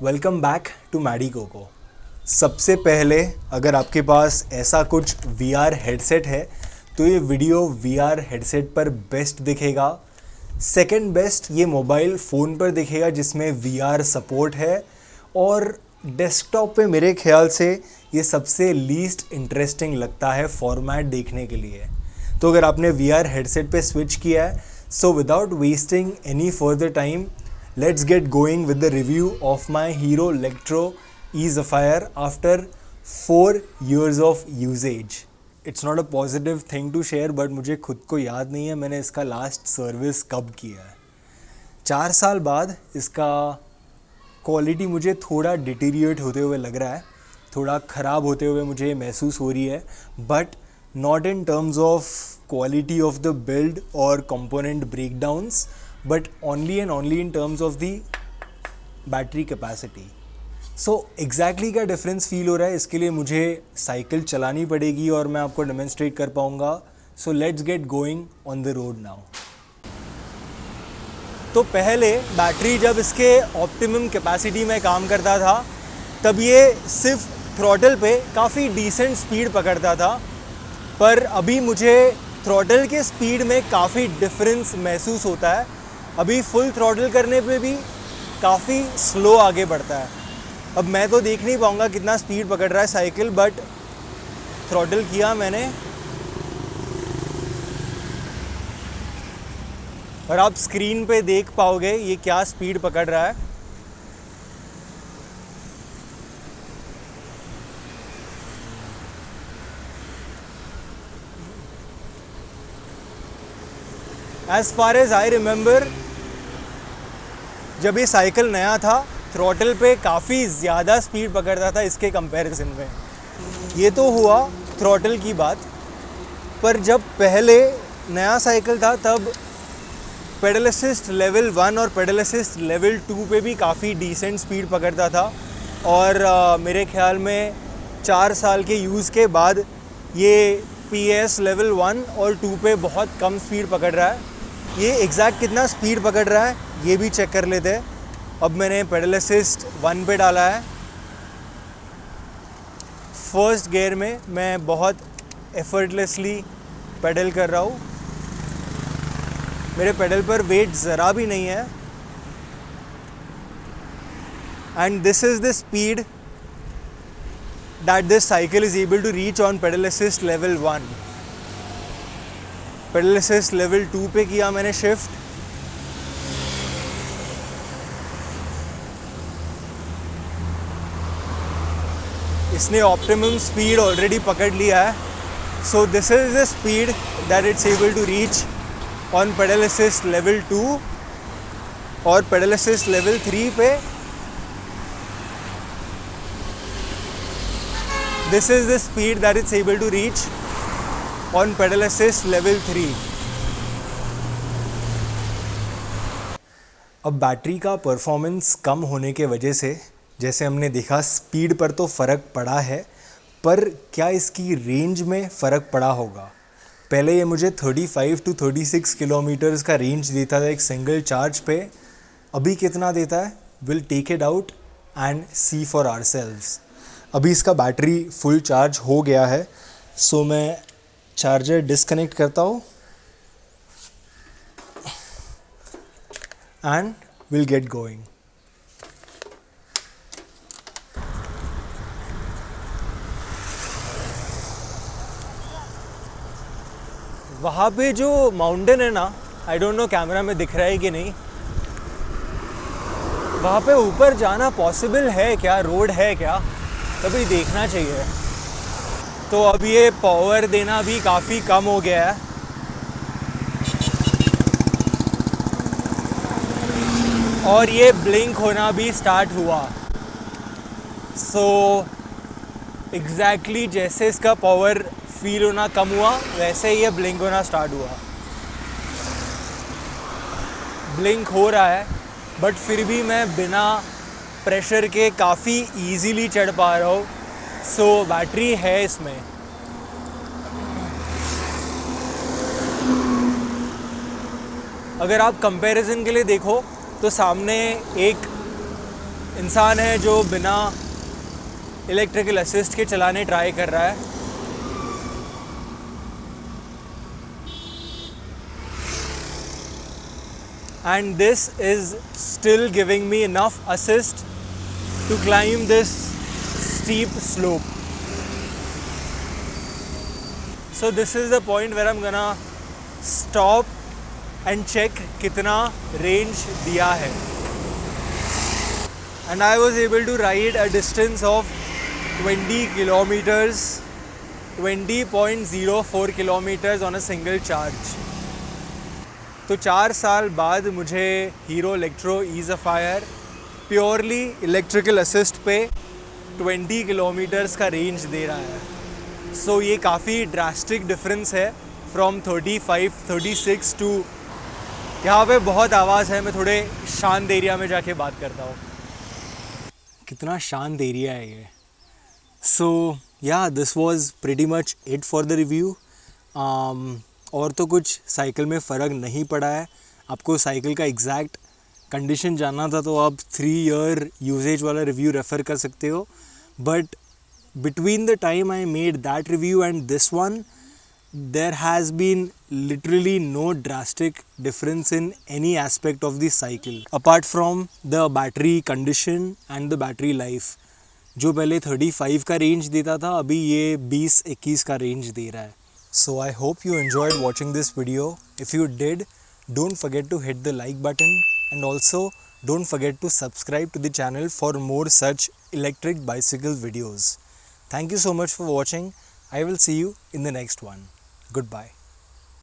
Welcome back to Maddy Coco. सबसे पहले अगर आपके पास ऐसा कुछ VR हेडसेट है तो ये वीडियो VR हेडसेट पर बेस्ट दिखेगा। सेकंड बेस्ट ये मोबाइल फ़ोन पर दिखेगा जिसमें VR सपोर्ट है, और डेस्कटॉप पे मेरे ख्याल से ये सबसे लीस्ट इंटरेस्टिंग लगता है फॉर्मेट देखने के लिए। तो अगर आपने VR हेडसेट पे स्विच किया है, so without wasting any further time, let's get going with the review of my Hero Electro E Zephyr after 4 years of usage. It's not a positive thing to share, but मुझे खुद को याद नहीं है मैंने इसका लास्ट सर्विस कब किया है। 4 साल बाद इसका क्वालिटी मुझे थोड़ा डिटीरिएट होते हुए लग रहा है, थोड़ा ख़राब होते हुए मुझे महसूस हो रही है, but not in terms of quality of the build or component breakdowns, but only and only in terms of the battery capacity. So exactly क्या difference feel हो रहा है इसके लिए मुझे साइकिल चलानी पड़ेगी और मैं आपको demonstrate कर पाऊँगा. So let's get going on the road now. तो पहले बैटरी जब इसके ऑप्टिमम कैपेसिटी में काम करता था तब ये सिर्फ थ्रॉटल पे काफ़ी डिसेंट स्पीड पकड़ता था, पर अभी मुझे थ्रॉटल के स्पीड में काफ़ी डिफरेंस महसूस होता है। अभी फुल थ्रॉटल करने पे भी काफ़ी स्लो आगे बढ़ता है। अब मैं तो देख नहीं पाऊँगा कितना स्पीड पकड़ रहा है साइकिल, बट थ्रॉटल किया मैंने और आप स्क्रीन पे देख पाओगे ये क्या स्पीड पकड़ रहा है। As far as I remember, जब ये साइकिल नया था थ्रॉटल पे काफ़ी ज़्यादा स्पीड पकड़ता था इसके कंपैरिजन में। ये तो हुआ थ्रॉटल की बात, पर जब पहले नया साइकिल था तब पेडल असिस्ट लेवल 1 और पेडल असिस्ट लेवल 2 पे भी काफ़ी डिसेंट स्पीड पकड़ता था, और मेरे ख्याल में 4 साल के यूज़ के बाद ये PS लेवल 1 और 2 पे बहुत कम स्पीड पकड़ रहा है। ये एग्जैक्ट कितना स्पीड पकड़ रहा है ये भी चेक कर लेते हैं। अब मैंने पेडल असिस्ट 1 पे डाला है। फर्स्ट गियर में मैं बहुत एफर्टलेसली पेडल कर रहा हूँ, मेरे पेडल पर वेट ज़रा भी नहीं है, and this is the speed that this cycle is able to reach on pedal assist level 1। Pedal assist level 2 पे किया मैंने शिफ्ट, इसने ऑप्टिमम स्पीड ऑलरेडी पकड़ लिया है। So this is the speed that it's able to reach on pedal assist level 2, और pedal assist level 3 पे this is the speed that it's able to reach on pedal assist level 3। अब battery का performance कम होने के वजह से जैसे हमने देखा स्पीड पर तो फ़र्क पड़ा है, पर क्या इसकी रेंज में फ़र्क पड़ा होगा? पहले ये मुझे 35 to 36 किलोमीटर्स का रेंज देता था एक सिंगल चार्ज पे, अभी कितना देता है? Will take it out and see for ourselves. अभी इसका बैटरी फुल चार्ज हो गया है, सो मैं चार्जर डिस्कनेक्ट करता हूँ एंड विल गेट गोइंग। वहाँ पे जो माउंटेन है ना, आई डोंट नो कैमरा में दिख रहा है कि नहीं, वहाँ पे ऊपर जाना पॉसिबल है क्या, रोड है क्या, तभी देखना चाहिए। तो अब ये पावर देना भी काफ़ी कम हो गया है, और ये ब्लिंक होना भी स्टार्ट हुआ। सो एग्जैक्टली जैसे इसका पावर फील होना कम हुआ वैसे ही ये ब्लिंक होना स्टार्ट हुआ। ब्लिंक हो रहा है, बट फिर भी मैं बिना प्रेशर के काफ़ी इजीली चढ़ पा रहा हूँ। सो बैटरी है इसमें। अगर आप कंपैरिजन के लिए देखो तो सामने एक इंसान है जो बिना इलेक्ट्रिकल असिस्ट के चलाने ट्राई कर रहा है। And this is still giving me enough assist to climb this steep slope. So this is the point where I'm gonna stop and check कितना range दिया है. And I was able to ride a distance of 20 kilometers, 20.04 kilometers on a single charge. तो 4 साल बाद मुझे hero electro ease fire purely electrical assist पे 20 kilometres का range दे रहा है। सो ये काफ़ी ड्रास्टिक डिफरेंस है फ्रॉम 35, 36 टू यहाँ पे बहुत आवाज़ है। मैं थोड़े शांत एरिया में जाके बात करता हूँ। कितना शांत एरिया है ये। सो या this was pretty much it for the review. और तो कुछ साइकिल में फ़र्क नहीं पड़ा है। आपको साइकिल का एग्जैक्ट कंडीशन जानना था तो आप 3 ईयर यूजेज वाला रिव्यू रेफ़र कर सकते हो। But between the time I made that review and this one, there has been literally no drastic difference in any aspect of the cycle apart from the battery condition and the battery life. जो पहले 35 का range देता था अभी ये 20-21 का range दे रहा है। So I hope you enjoyed watching this video. If you did, don't forget to hit the like button and also don't forget to subscribe to the channel for more such electric bicycle videos. Thank you so much for watching. I will see you in the next one. Goodbye.